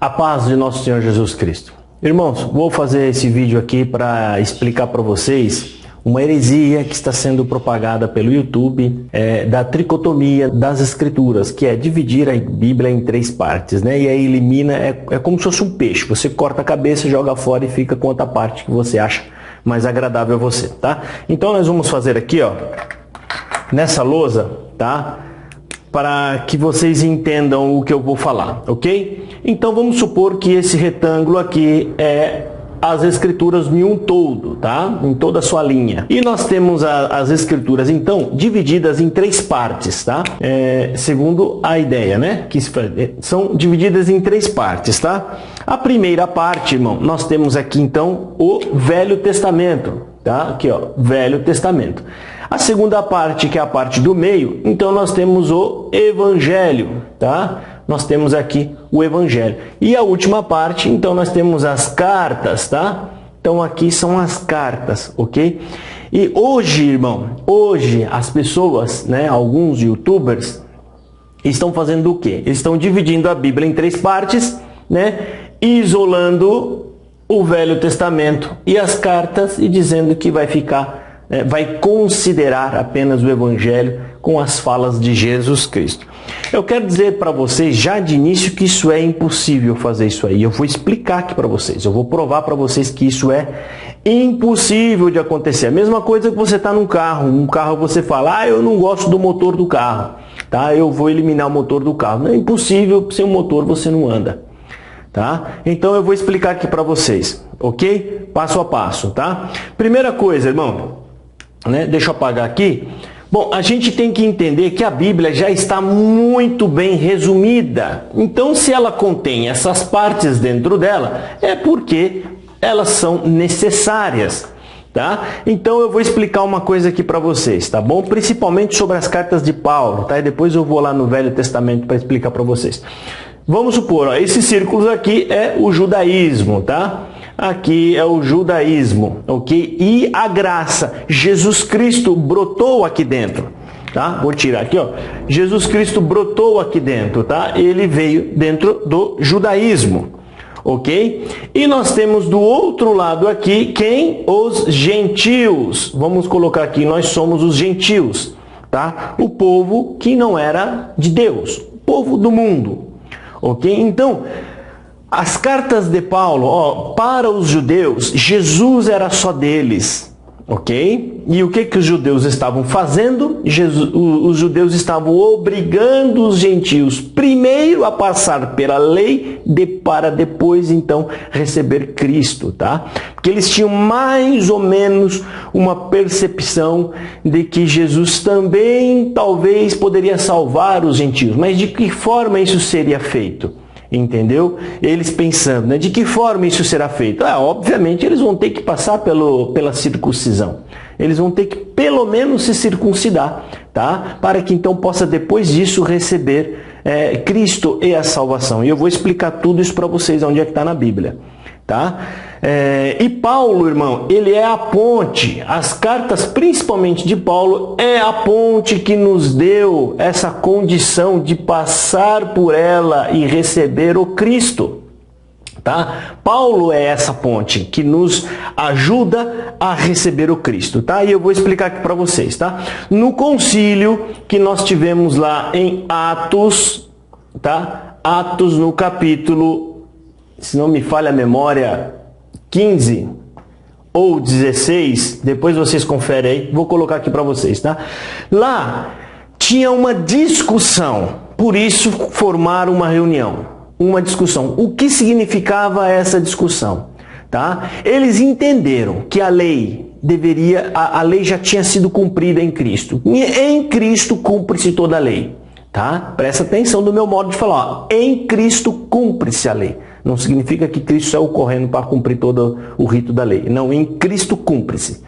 A paz de nosso Senhor Jesus Cristo. Irmãos, vou fazer esse vídeo aqui para explicar para vocês uma heresia que está sendo propagada pelo YouTube da tricotomia das escrituras, que é dividir a Bíblia em 3 partes, né? E aí elimina, é como se fosse um peixe. Você corta a cabeça, joga fora e fica com outra parte que você acha mais agradável a você, tá? Então nós vamos fazer aqui, ó, nessa lousa, tá? Para que vocês entendam o que eu vou falar, ok? Então vamos supor que esse retângulo aqui é as escrituras em um todo, tá? Em toda a sua linha. E nós temos as escrituras, então, divididas em 3 partes, tá? Segundo a ideia, né? Que são divididas em 3 partes, tá? A primeira parte, irmão, nós temos aqui, então, o Velho Testamento, tá? Aqui, ó, Velho Testamento. A segunda parte, que é a parte do meio, então nós temos o Evangelho, tá? Nós temos aqui o Evangelho. E a última parte, então nós temos as cartas, tá? Então aqui são as cartas, ok? E hoje, irmão, hoje as pessoas, né, alguns youtubers, estão fazendo o quê? Eles estão dividindo a Bíblia em 3 partes, né? Isolando o Velho Testamento e as cartas e dizendo que vai ficar... vai considerar apenas o Evangelho com as falas de Jesus Cristo. Eu quero dizer para vocês já de início que isso é impossível fazer isso aí. Eu vou explicar aqui para vocês, eu vou provar para vocês que isso é impossível de acontecer. A mesma coisa que você está num carro você fala, eu não gosto do motor do carro, tá? Eu vou eliminar o motor do carro. Não é impossível, sem o motor você não anda. Tá? Então eu vou explicar aqui para vocês, ok? Passo a passo, tá? Primeira coisa, irmão, né? Deixa eu apagar aqui. Bom, a gente tem que entender que a Bíblia já está muito bem resumida. Então, se ela contém essas partes dentro dela, é porque elas são necessárias, tá? Então, eu vou explicar uma coisa aqui para vocês, tá bom? Principalmente sobre as cartas de Paulo, tá? E depois eu vou lá no Velho Testamento para explicar para vocês. Vamos supor, ó, esses círculos aqui é o judaísmo, tá? Aqui é o judaísmo, ok? E a graça, Jesus Cristo brotou aqui dentro, tá? Vou tirar aqui, ó. Jesus Cristo brotou aqui dentro, tá? Ele veio dentro do judaísmo, ok? E nós temos do outro lado aqui, quem? Os gentios. Vamos colocar aqui, nós somos os gentios, tá? O povo que não era de Deus, o povo do mundo, ok? Então... as cartas de Paulo, ó, para os judeus, Jesus era só deles, ok? E o que os judeus estavam fazendo? Os judeus estavam obrigando os gentios primeiro a passar pela lei para depois, então, receber Cristo, tá? Porque eles tinham mais ou menos uma percepção de que Jesus também, talvez, poderia salvar os gentios. Mas de que forma isso seria feito? Entendeu? Eles pensando, né? De que forma isso será feito? Obviamente eles vão ter que passar pela circuncisão. Eles vão ter que pelo menos se circuncidar, tá? Para que então possa depois disso receber Cristo e a salvação. E eu vou explicar tudo isso para vocês, onde é que está na Bíblia, tá? E Paulo, irmão, ele é a ponte. As cartas, principalmente de Paulo, é a ponte que nos deu essa condição de passar por ela e receber o Cristo, tá? Paulo é essa ponte que nos ajuda a receber o Cristo, tá? E eu vou explicar aqui para vocês, tá? No concílio que nós tivemos lá em Atos, tá? Atos no capítulo, se não me falha a memória, 15 ou 16, depois vocês conferem aí, vou colocar aqui para vocês, tá? Lá tinha uma discussão, por isso formaram uma reunião, uma discussão. O que significava essa discussão, tá? Eles entenderam que a lei a lei já tinha sido cumprida em Cristo. E em Cristo cumpre-se toda a lei, tá? Presta atenção no meu modo de falar, ó. Em Cristo cumpre-se a lei. Não significa que Cristo saiu correndo para cumprir todo o rito da lei. Não, em Cristo cumpre-se.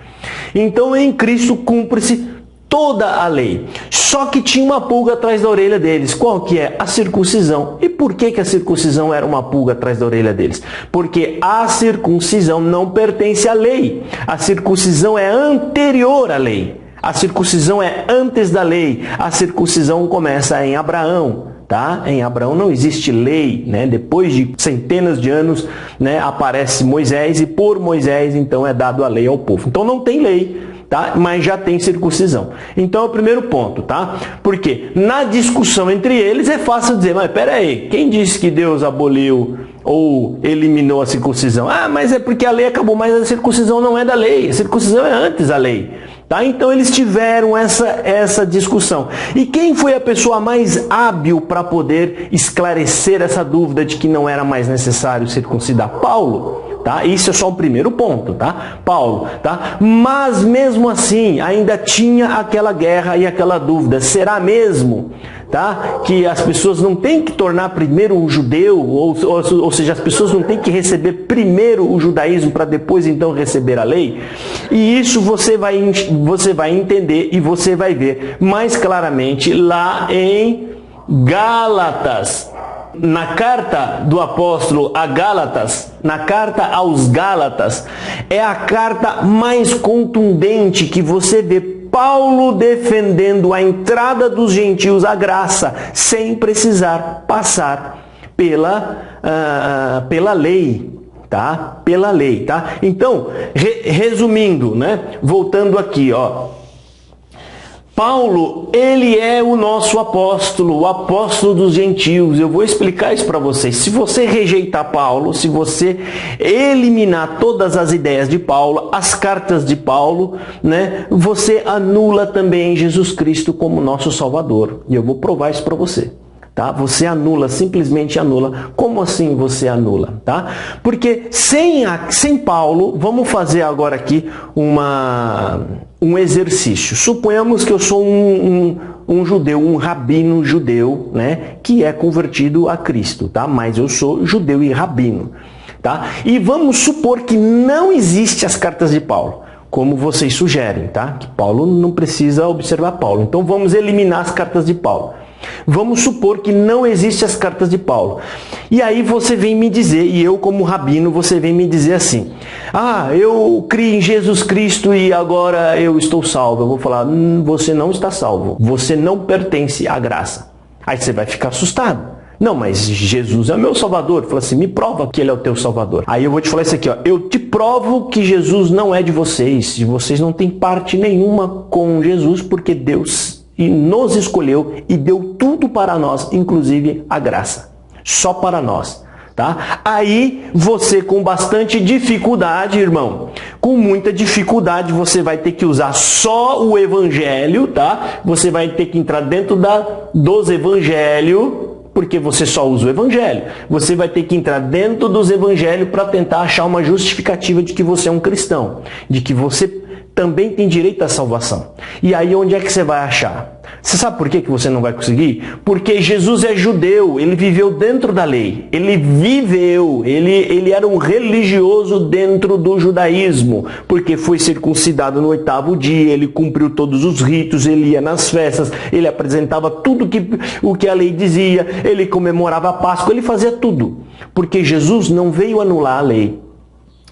Então, em Cristo cumpre-se toda a lei. Só que tinha uma pulga atrás da orelha deles. Qual que é? A circuncisão. E por que a circuncisão era uma pulga atrás da orelha deles? Porque a circuncisão não pertence à lei. A circuncisão é anterior à lei. A circuncisão é antes da lei. A circuncisão começa em Abraão, tá? Em Abraão não existe lei, né? Depois de centenas de anos, né, aparece Moisés e por Moisés então é dado a lei ao povo. Então não tem lei, tá? Mas já tem circuncisão. Então é o primeiro ponto, tá? Porque na discussão entre eles é fácil dizer, mas pera aí, quem disse que Deus aboliu ou eliminou a circuncisão? Ah, mas é porque a lei acabou, mas a circuncisão não é da lei, a circuncisão é antes da lei. Tá? Então eles tiveram essa discussão. E quem foi a pessoa mais hábil para poder esclarecer essa dúvida de que não era mais necessário circuncidar? Paulo. Tá? Isso é só o primeiro ponto, tá? Paulo, tá? Mas mesmo assim, ainda tinha aquela guerra e aquela dúvida. Será mesmo, tá, que as pessoas não têm que tornar primeiro um judeu, ou seja, as pessoas não têm que receber primeiro o judaísmo para depois então receber a lei? E isso você vai entender e você vai ver mais claramente lá em Gálatas. Na carta do apóstolo a Gálatas, na carta aos Gálatas, é a carta mais contundente que você vê Paulo defendendo a entrada dos gentios à graça, sem precisar passar pela lei, tá? Pela lei, tá? Então, resumindo, né? Voltando aqui, ó. Paulo, ele é o nosso apóstolo, o apóstolo dos gentios. Eu vou explicar isso para vocês. Se você rejeitar Paulo, se você eliminar todas as ideias de Paulo, as cartas de Paulo, né, você anula também Jesus Cristo como nosso Salvador. E eu vou provar isso para você. Tá? Você anula, simplesmente anula. Como assim você anula? Tá? Porque sem Paulo, vamos fazer agora aqui um exercício. Suponhamos que eu sou um judeu, um rabino judeu, né, que é convertido a Cristo, tá? Mas eu sou judeu e rabino, tá? E vamos supor que não existe as cartas de Paulo, como vocês sugerem, tá? Que Paulo não precisa observar Paulo. Então vamos eliminar as cartas de Paulo. Vamos supor que não existem as cartas de Paulo. E aí você vem me dizer, e eu como rabino, você vem me dizer assim, ah, eu criei em Jesus Cristo e agora eu estou salvo. Eu vou falar, você não está salvo, você não pertence à graça. Aí você vai ficar assustado. Não, mas Jesus é meu Salvador. Fala assim, me prova que Ele é o teu Salvador. Aí eu vou te falar isso aqui, ó. Eu te provo que Jesus não é de vocês. E vocês não têm parte nenhuma com Jesus, porque Deus nos escolheu e deu tudo para nós, inclusive a graça. Só para nós. Tá? Aí você com bastante dificuldade, irmão, com muita dificuldade, você vai ter que usar só o Evangelho, tá? Você vai ter que entrar dentro dos Evangelhos, porque você só usa o Evangelho. Você vai ter que entrar dentro dos Evangelhos para tentar achar uma justificativa de que você é um cristão, de que você também tem direito à salvação. E aí onde é que você vai achar? Você sabe por que você não vai conseguir? Porque Jesus é judeu, ele viveu dentro da lei. Ele era um religioso dentro do judaísmo, porque foi circuncidado no 8º dia, ele cumpriu todos os ritos, ele ia nas festas, ele apresentava tudo o que a lei dizia, ele comemorava a Páscoa, ele fazia tudo. Porque Jesus não veio anular a lei.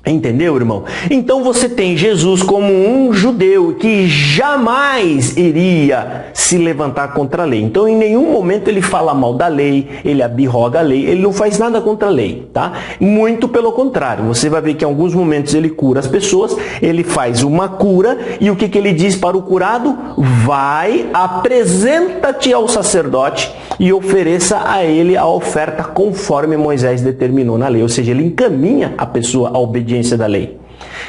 Entendeu, irmão? Então você tem Jesus como um judeu que jamais iria se levantar contra a lei. Então em nenhum momento ele fala mal da lei, ele abirroga a lei, ele não faz nada contra a lei, tá? Muito pelo contrário, você vai ver que em alguns momentos ele cura as pessoas, ele faz uma cura e o que ele diz para o curado? Vai, apresenta-te ao sacerdote e ofereça a ele a oferta conforme Moisés determinou na lei. Ou seja, ele encaminha a pessoa à obediência da lei.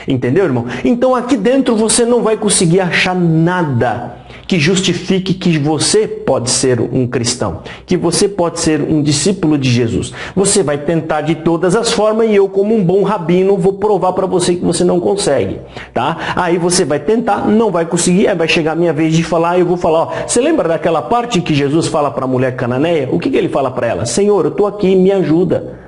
Entendeu, irmão? Então aqui dentro você não vai conseguir achar nada que justifique que você pode ser um cristão, que você pode ser um discípulo de Jesus. Você vai tentar de todas as formas e eu, como um bom rabino, vou provar para você que você não consegue, tá? Aí você vai tentar, não vai conseguir, aí vai chegar a minha vez de falar, eu vou falar, ó, você lembra daquela parte que Jesus fala para a mulher cananeia? O que ele fala para ela? Senhor, eu estou aqui, me ajuda.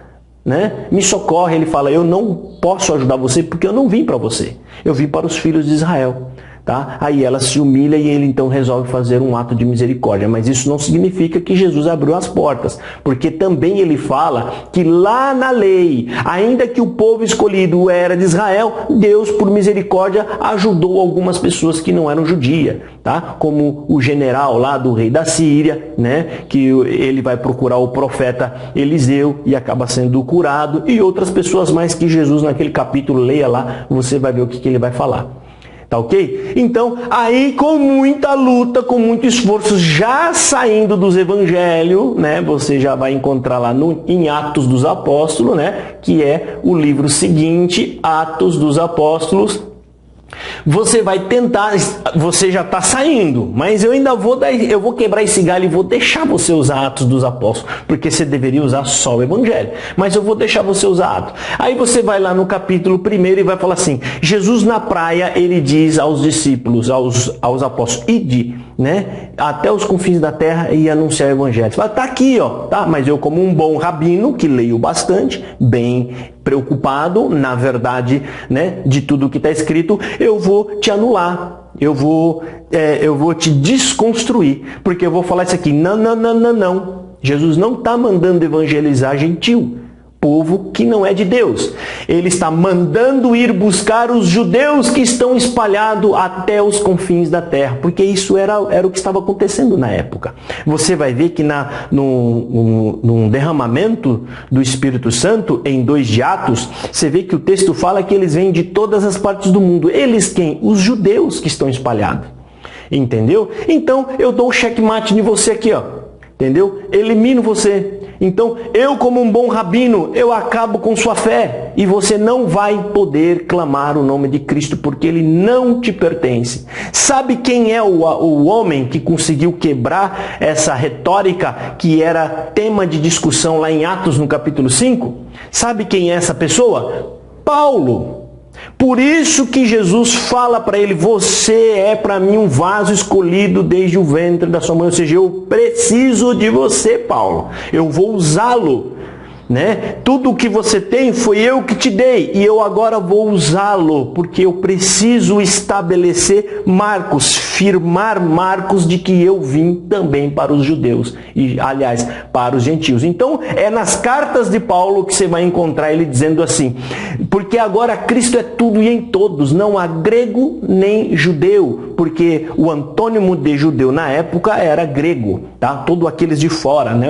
Né? Me socorre, ele fala, eu não posso ajudar você porque eu não vim para você, eu vim para os filhos de Israel. tá? Aí ela se humilha e ele então resolve fazer um ato de misericórdia. Mas isso não significa que Jesus abriu as portas, porque também ele fala que lá na lei, ainda que o povo escolhido era de Israel, Deus, por misericórdia, ajudou algumas pessoas que não eram judias, tá? Como o general lá do rei da Síria, né? Que ele vai procurar o profeta Eliseu e acaba sendo curado, e outras pessoas mais que Jesus naquele capítulo, leia lá, você vai ver o que ele vai falar. Tá ok? Então, aí com muita luta, com muito esforço, já saindo dos evangelhos, né? Você já vai encontrar lá em Atos dos Apóstolos, né? Que é o livro seguinte, Atos dos Apóstolos. Você vai tentar, você já está saindo, mas eu ainda vou quebrar esse galho e vou deixar você usar Atos dos Apóstolos, porque você deveria usar só o Evangelho, mas eu vou deixar você usar Atos. Aí você vai lá no capítulo 1 e vai falar assim, Jesus na praia, ele diz aos discípulos, aos apóstolos, ide, né, até os confins da terra e anunciar o Evangelho. Você fala, tá aqui, ó, tá, mas eu como um bom rabino, que leio bastante, bem preocupado, na verdade, né, de tudo que está escrito, eu vou te anular, eu vou te desconstruir, porque eu vou falar isso aqui, não, Jesus não está mandando evangelizar gentil, povo que não é de Deus. Ele está mandando ir buscar os judeus que estão espalhados até os confins da terra, porque isso era o que estava acontecendo na época. Você vai ver que num derramamento do Espírito Santo, em 2 de Atos, você vê que o texto fala que eles vêm de todas as partes do mundo. Eles quem? Os judeus que estão espalhados. Entendeu? Então, eu dou um checkmate em você aqui, ó. Entendeu? Elimino você. Então, eu como um bom rabino, eu acabo com sua fé. E você não vai poder clamar o nome de Cristo, porque ele não te pertence. Sabe quem é o homem que conseguiu quebrar essa retórica que era tema de discussão lá em Atos, no capítulo 5? Sabe quem é essa pessoa? Paulo. Por isso que Jesus fala para ele, você é para mim um vaso escolhido desde o ventre da sua mãe. Ou seja, eu preciso de você, Paulo. Eu vou usá-lo. Né? Tudo o que você tem foi eu que te dei e eu agora vou usá-lo, porque eu preciso estabelecer marcos, firmar marcos de que eu vim também para os judeus e, aliás, para os gentios. Então, é nas cartas de Paulo que você vai encontrar ele dizendo assim, porque agora Cristo é tudo e em todos, não há grego nem judeu, porque o antônimo de judeu na época era grego, tá? Todos aqueles de fora, né?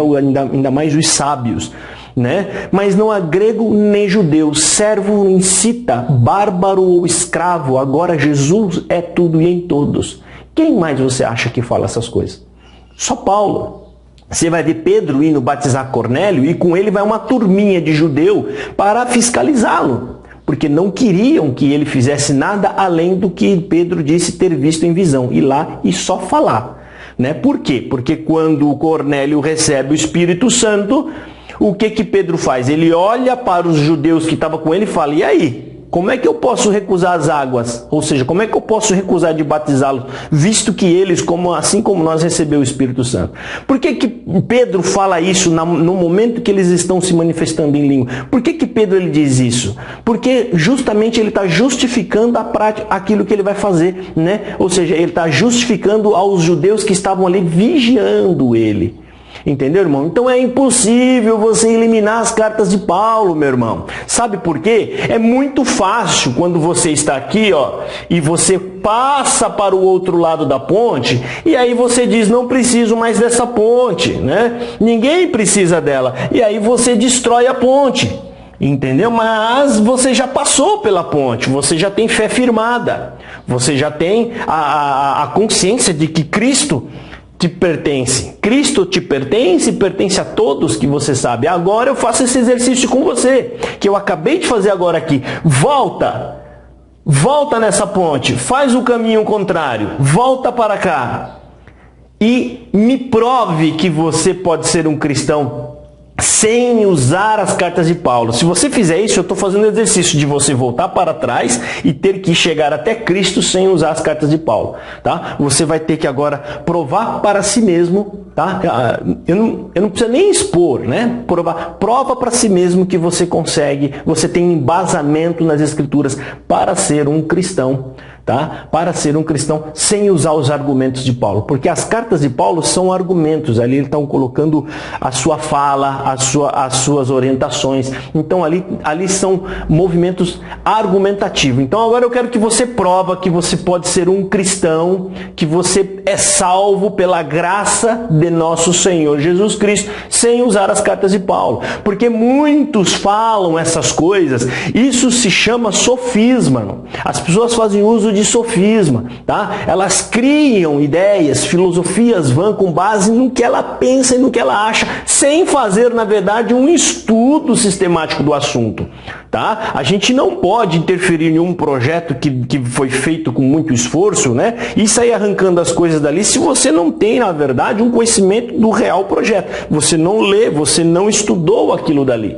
Ainda mais os sábios. Né? Mas não há grego nem judeu, servo nem cita, bárbaro ou escravo, agora Jesus é tudo e em todos. Quem mais você acha que fala essas coisas? Só Paulo. Você vai ver Pedro indo batizar Cornélio e com ele vai uma turminha de judeu para fiscalizá-lo, porque não queriam que ele fizesse nada além do que Pedro disse ter visto em visão, ir lá e só falar. Né? Por quê? Porque quando Cornélio recebe o Espírito Santo, o que Pedro faz? Ele olha para os judeus que estavam com ele e fala, e aí? Como é que eu posso recusar as águas? Ou seja, como é que eu posso recusar de batizá-los, visto que eles, assim como nós, recebeu o Espírito Santo? Por que Pedro fala isso no momento que eles estão se manifestando em língua? Por que Pedro ele diz isso? Porque justamente ele está justificando a prática, aquilo que ele vai fazer, né? Ou seja, ele está justificando aos judeus que estavam ali vigiando ele. Entendeu, irmão? Então é impossível você eliminar as cartas de Paulo, meu irmão. Sabe por quê? É muito fácil quando você está aqui, ó, e você passa para o outro lado da ponte, e aí você diz, não preciso mais dessa ponte, né? Ninguém precisa dela. E aí você destrói a ponte. Entendeu? Mas você já passou pela ponte, você já tem fé firmada, você já tem a consciência de que Cristo te pertence. Cristo te pertence e pertence a todos que você sabe. Agora eu faço esse exercício com você, que eu acabei de fazer agora aqui. Volta nessa ponte, faz o caminho contrário, volta para cá e me prove que você pode ser um cristão sem usar as cartas de Paulo. Se você fizer isso, eu estou fazendo o exercício de você voltar para trás e ter que chegar até Cristo sem usar as cartas de Paulo, tá? Você vai ter que agora provar para si mesmo, tá? Eu não preciso nem expor, né? Prova para si mesmo que você consegue, você tem embasamento nas Escrituras para ser um cristão, tá? Para ser um cristão sem usar os argumentos de Paulo. Porque as cartas de Paulo são argumentos. Ali eles estão colocando a sua fala, as suas orientações. Então ali são movimentos argumentativos. Então agora eu quero que você prova que você pode ser um cristão, que você é salvo pela graça de nosso Senhor Jesus Cristo, sem usar as cartas de Paulo. Porque muitos falam essas coisas. Isso se chama sofisma. Não? As pessoas fazem uso de sofisma, tá? Elas criam ideias, filosofias vãs com base no que ela pensa e no que ela acha, sem fazer, na verdade, um estudo sistemático do assunto, tá? A gente não pode interferir em um projeto que foi feito com muito esforço, né? E sair arrancando as coisas dali se você não tem, na verdade, um conhecimento do real projeto. Você não lê, você não estudou aquilo dali.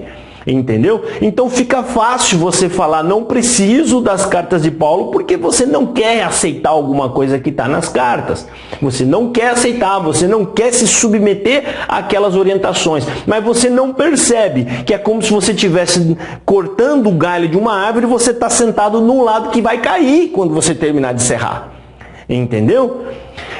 Entendeu? Então fica fácil você falar, não preciso das cartas de Paulo, porque você não quer aceitar alguma coisa que está nas cartas. Você não quer aceitar, você não quer se submeter àquelas orientações. Mas você não percebe que é como se você estivesse cortando o galho de uma árvore e você está sentado num lado que vai cair quando você terminar de serrar. Entendeu?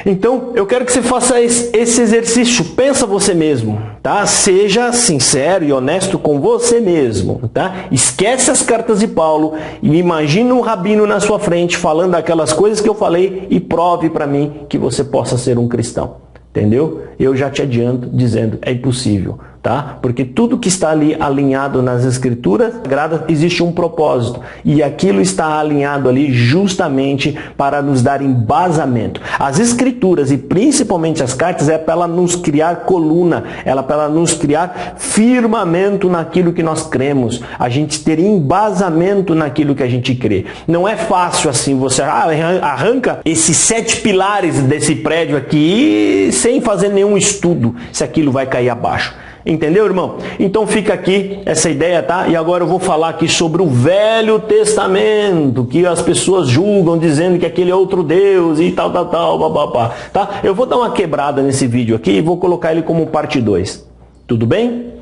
Então, eu quero que você faça esse exercício. Pensa você mesmo, tá? Seja sincero e honesto com você mesmo, tá? Esquece as cartas de Paulo e imagine um rabino na sua frente falando aquelas coisas que eu falei e prove para mim que você possa ser um cristão. Entendeu? Eu já te adianto dizendo, é impossível, tá? Porque tudo que está ali alinhado nas escrituras sagradas existe um propósito. E aquilo está alinhado ali justamente para nos dar embasamento. As escrituras e principalmente as cartas é para ela nos criar coluna, ela para ela nos criar firmamento naquilo que nós cremos. A gente ter embasamento naquilo que a gente crê. Não é fácil assim, você arranca esses 7 pilares desse prédio aqui sem fazer nenhum estudo, se aquilo vai cair abaixo. Entendeu, irmão? Então fica aqui essa ideia, tá? E agora eu vou falar aqui sobre o Velho Testamento, que as pessoas julgam dizendo que aquele é outro Deus e tal, bababá, tá? Eu vou dar uma quebrada nesse vídeo aqui e vou colocar ele como parte 2. Tudo bem?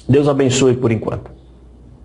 Deus abençoe por enquanto.